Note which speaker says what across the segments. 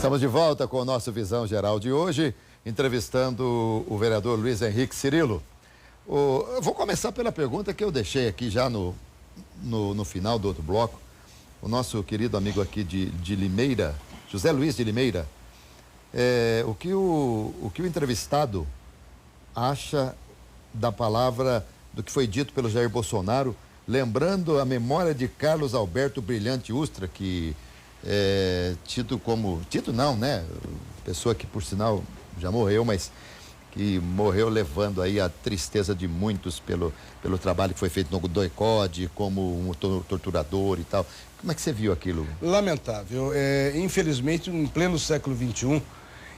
Speaker 1: Estamos de volta com o nosso Visão Geral de hoje, entrevistando o vereador Luiz Henrique Cirilo. Eu vou começar pela pergunta que eu deixei aqui já no final do outro bloco. O nosso querido amigo aqui de Limeira, José Luiz de Limeira, o que o entrevistado acha da palavra, do que foi dito pelo Jair Bolsonaro, lembrando a memória de Carlos Alberto Brilhante Ustra, que tido não, né? Pessoa que, por sinal, já morreu, mas que morreu levando aí a tristeza de muitos pelo trabalho que foi feito no DOI-CODE, como um torturador e tal. Como é que você viu aquilo?
Speaker 2: Lamentável. Infelizmente, em pleno século XXI,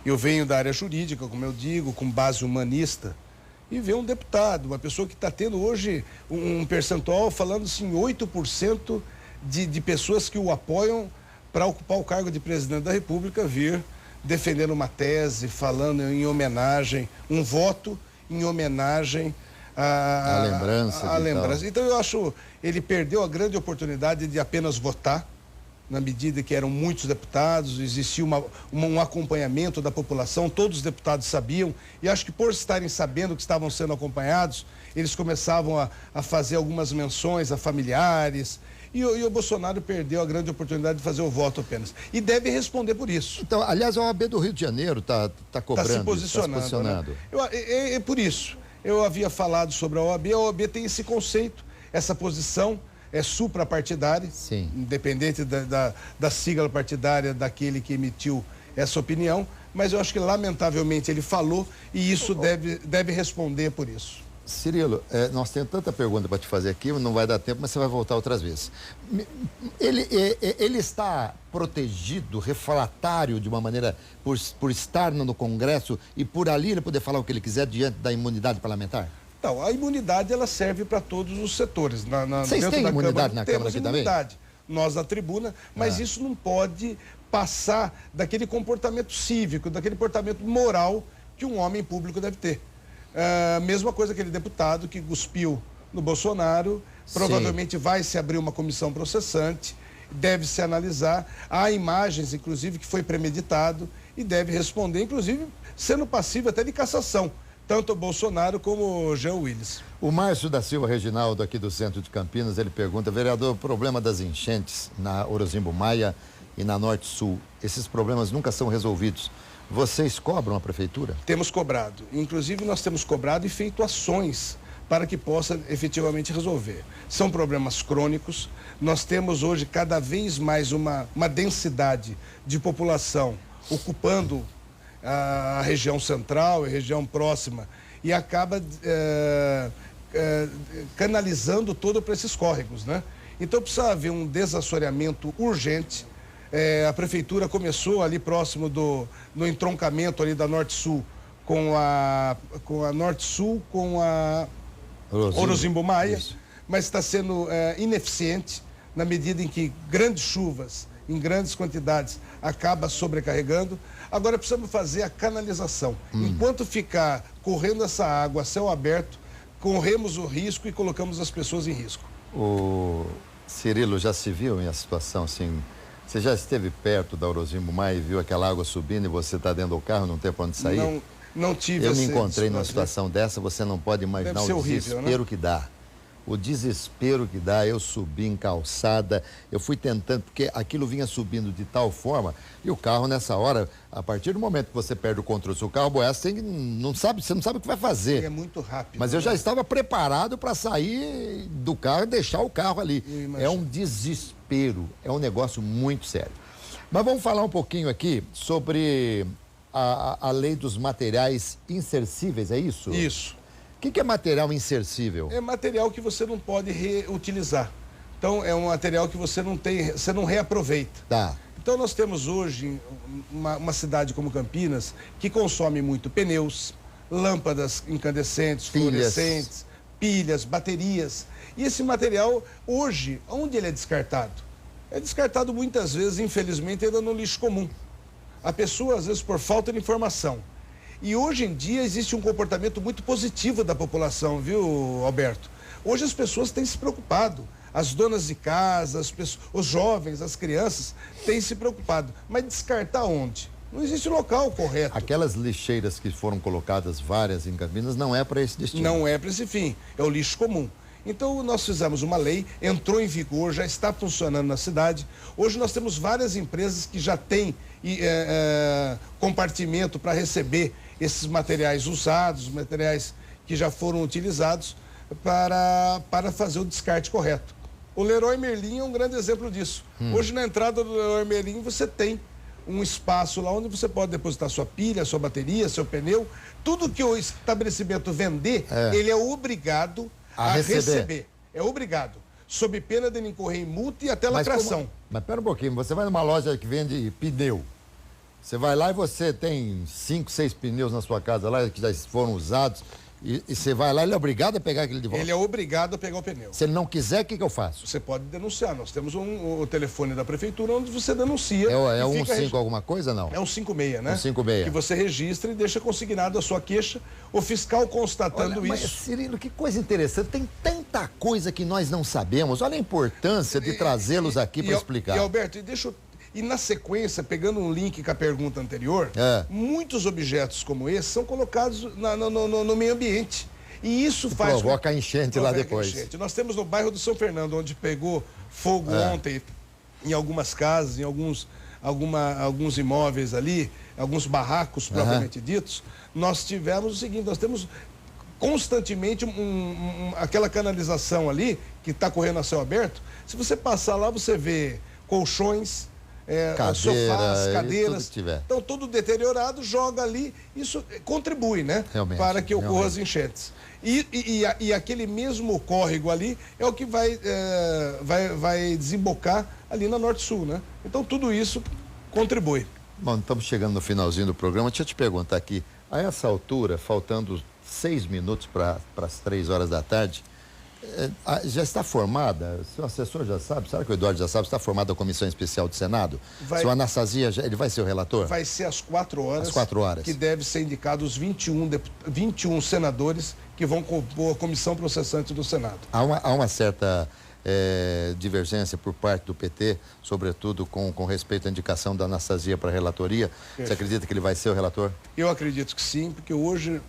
Speaker 2: eu venho da área jurídica, como eu digo, com base humanista, e ver um deputado, uma pessoa que está tendo hoje um percentual, falando assim, 8% de pessoas que o apoiam para ocupar o cargo de presidente da República, vir defendendo uma tese, falando em homenagem, um voto em homenagem à lembrança. Então eu acho, ele perdeu a grande oportunidade de apenas votar, na medida que eram muitos deputados, existia um acompanhamento da população, todos os deputados sabiam, e acho que por estarem sabendo que estavam sendo acompanhados, eles começavam a fazer algumas menções a familiares, e o Bolsonaro perdeu a grande oportunidade de fazer o voto apenas. E deve responder por isso.
Speaker 1: Então, aliás, a OAB do Rio de Janeiro está cobrando.
Speaker 2: Está se posicionando. Né? É por isso. Eu havia falado sobre a OAB tem esse conceito, essa posição suprapartidária,
Speaker 1: sim,
Speaker 2: independente da sigla partidária daquele que emitiu essa opinião, mas eu acho que lamentavelmente ele falou e isso deve responder por isso.
Speaker 1: Cirilo, nós temos tanta pergunta para te fazer aqui, não vai dar tempo, mas você vai voltar outras vezes. Ele está protegido, refratário de uma maneira, por estar no Congresso e por ali ele poder falar o que ele quiser diante da imunidade parlamentar?
Speaker 2: Então, a imunidade ela serve para todos os setores.
Speaker 1: Vocês têm imunidade na Câmara aqui também?
Speaker 2: Nós na tribuna, mas isso não pode passar daquele comportamento cívico, daquele comportamento moral que um homem público deve ter. Mesma coisa aquele deputado que cuspiu no Bolsonaro, provavelmente vai se abrir uma comissão processante, deve se analisar, há imagens, inclusive, que foi premeditado e deve responder, inclusive, sendo passivo até de cassação, tanto o Bolsonaro como o Jean Willis.
Speaker 1: O Márcio da Silva Reginaldo, aqui do centro de Campinas, ele pergunta, vereador, o problema das enchentes na Orozimbo Maia e na Norte Sul, esses problemas nunca são resolvidos. Vocês cobram a prefeitura?
Speaker 2: Temos cobrado. Inclusive, nós temos cobrado e feito ações para que possa efetivamente resolver. São problemas crônicos. Nós temos hoje cada vez mais uma densidade de população ocupando a região central, a região próxima, e acaba canalizando todo para esses córregos, né? Então, precisa haver um desassoreamento urgente. A prefeitura começou ali próximo no entroncamento ali da Norte-Sul com a Norte-Sul com a Orozimbo Maia, mas está sendo ineficiente na medida em que grandes chuvas, em grandes quantidades, acaba sobrecarregando. Agora precisamos fazer a canalização. Enquanto ficar correndo essa água a céu aberto, corremos o risco e colocamos as pessoas em risco.
Speaker 1: O Cirilo, já se viu em a situação assim? Você já esteve perto da Orozimbo Maia e viu aquela água subindo e você está dentro do carro, não tem para onde sair?
Speaker 2: Não tive.
Speaker 1: Eu me encontrei numa situação dessa, você não pode imaginar o desespero que dá. O desespero que dá, eu subi em calçada, eu fui tentando, porque aquilo vinha subindo de tal forma, e o carro nessa hora, a partir do momento que você perde o controle do seu carro, você não sabe o que vai fazer.
Speaker 2: É muito rápido.
Speaker 1: Mas eu já estava preparado para sair do carro e deixar o carro ali. É um desespero, é um negócio muito sério. Mas vamos falar um pouquinho aqui sobre a lei dos materiais insercíveis, é isso?
Speaker 2: Isso.
Speaker 1: O que é material insercível?
Speaker 2: É material que você não pode reutilizar. Então, é um material que você não reaproveita.
Speaker 1: Tá.
Speaker 2: Então, nós temos hoje uma cidade como Campinas que consome muito pneus, lâmpadas incandescentes, fluorescentes, pilhas, baterias. E esse material, hoje, onde ele é descartado? É descartado muitas vezes, infelizmente, ainda no lixo comum. A pessoa, às vezes, por falta de informação. E hoje em dia existe um comportamento muito positivo da população, viu, Alberto? Hoje as pessoas têm se preocupado. As donas de casa, os jovens, as crianças têm se preocupado. Mas descartar onde? Não existe local correto.
Speaker 1: Aquelas lixeiras que foram colocadas várias em Campinas não é para esse destino.
Speaker 2: Não é para esse fim, é o lixo comum. Então, nós fizemos uma lei, entrou em vigor, já está funcionando na cidade. Hoje nós temos várias empresas que já têm compartimento para receber esses materiais usados, materiais que já foram utilizados para fazer o descarte correto. O Leroy Merlin é um grande exemplo disso. Hoje, na entrada do Leroy Merlin, você tem um espaço lá onde você pode depositar sua pilha, sua bateria, seu pneu. Tudo que o estabelecimento vender, ele é obrigado a receber. É obrigado. Sob pena de ele incorrer em multa e até lacração.
Speaker 1: Mas pera um pouquinho, você vai numa loja que vende pneu. Você vai lá e você tem 5, 6 pneus na sua casa lá que já foram usados. E você vai lá, ele é obrigado a pegar aquele de volta?
Speaker 2: Ele é obrigado a pegar o pneu.
Speaker 1: Se ele não quiser, o que eu faço?
Speaker 2: Você pode denunciar. Nós temos o telefone da prefeitura onde você denuncia.
Speaker 1: É 15 alguma coisa, não?
Speaker 2: É um 56, né?
Speaker 1: 56.
Speaker 2: Que você registra e deixa consignado a sua queixa, o fiscal constatando isso.
Speaker 1: Mas, Cirilo, que coisa interessante. Tem tanta coisa que nós não sabemos. Olha a importância de trazê-los aqui para explicar.
Speaker 2: E, Alberto, E na sequência, pegando um link com a pergunta anterior, muitos objetos como esse são colocados no meio ambiente. E isso faz...
Speaker 1: Provoca enchente lá depois.
Speaker 2: Enchente. Nós temos no bairro do São Fernando, onde pegou fogo ontem, em algumas casas, em alguns imóveis ali, alguns barracos propriamente ditos, nós tivemos o seguinte, nós temos constantemente aquela canalização ali, que está correndo a céu aberto. Se você passar lá, você vê colchões, sofás, cadeiras, então tudo deteriorado, joga ali, isso contribui, né? Para que ocorram as enchentes. E aquele mesmo córrego ali é o que vai desembocar ali na Norte-Sul, né? Então tudo isso contribui.
Speaker 1: Bom, estamos chegando no finalzinho do programa, deixa eu te perguntar aqui, a essa altura, faltando 6 minutos para as 3 horas da tarde, já está formada, o assessor já sabe, será que o Eduardo já sabe, está formada a comissão especial do Senado? O Anastasia, ele vai ser o relator?
Speaker 2: Vai ser às 4 horas.
Speaker 1: Às 4 horas.
Speaker 2: Que deve ser indicado os 21 senadores que vão compor a comissão processante do Senado.
Speaker 1: Há uma certa divergência por parte do PT, sobretudo com respeito à indicação da Anastasia para a relatoria. Você acredita que ele vai ser o relator?
Speaker 2: Eu acredito que sim, porque hoje...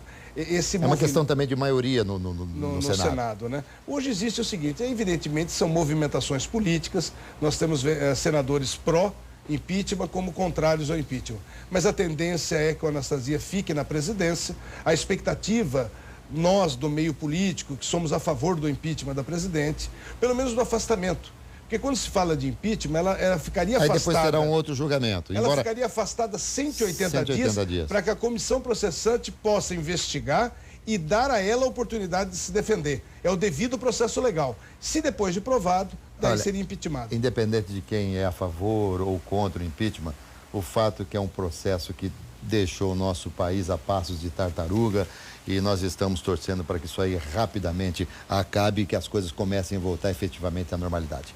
Speaker 1: uma questão também de maioria no
Speaker 2: Senado, né? Hoje existe o seguinte, evidentemente são movimentações políticas, nós temos senadores pró-impeachment como contrários ao impeachment, mas a tendência é que a Anastasia fique na presidência, a expectativa, nós do meio político, que somos a favor do impeachment da presidente, pelo menos do afastamento. Porque quando se fala de impeachment, ela ficaria afastada...
Speaker 1: Aí depois terá um outro julgamento.
Speaker 2: Ela ficaria afastada 180 dias para que a comissão processante possa investigar e dar a ela a oportunidade de se defender. É o devido processo legal. Se depois de provado, daí seria impeachmentado.
Speaker 1: Independente de quem é a favor ou contra o impeachment, o fato é que é um processo que deixou o nosso país a passos de tartaruga e nós estamos torcendo para que isso aí rapidamente acabe e que as coisas comecem a voltar efetivamente à normalidade.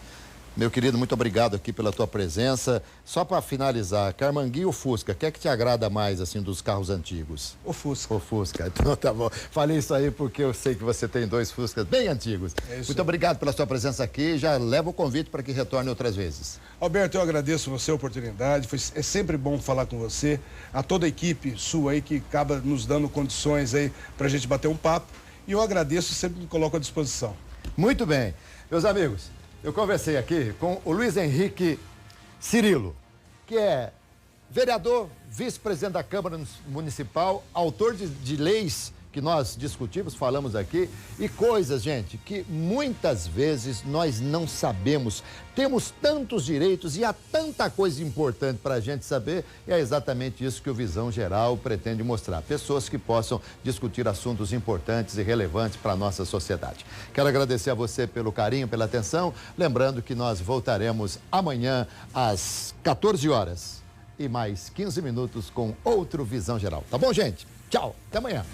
Speaker 1: Meu querido, muito obrigado aqui pela tua presença. Só para finalizar, Carmangui ou Fusca, o que é que te agrada mais, assim, dos carros antigos?
Speaker 2: O Fusca.
Speaker 1: O Fusca, então tá bom. Falei isso aí porque eu sei que você tem 2 Fuscas bem antigos. Muito obrigado pela sua presença aqui, já levo o convite para que retorne outras vezes.
Speaker 2: Alberto, eu agradeço você a oportunidade, é sempre bom falar com você, a toda a equipe sua aí que acaba nos dando condições aí para a gente bater um papo, e eu agradeço e sempre me coloco à disposição.
Speaker 1: Muito bem. Meus amigos, eu conversei aqui com o Luiz Henrique Cirilo, que é vereador, vice-presidente da Câmara Municipal, autor de leis que nós discutimos, falamos aqui, e coisas, gente, que muitas vezes nós não sabemos. Temos tantos direitos e há tanta coisa importante para a gente saber, e é exatamente isso que o Visão Geral pretende mostrar. Pessoas que possam discutir assuntos importantes e relevantes para a nossa sociedade. Quero agradecer a você pelo carinho, pela atenção, lembrando que nós voltaremos amanhã às 14 horas e mais 15 minutos com outro Visão Geral. Tá bom, gente? Tchau, até amanhã.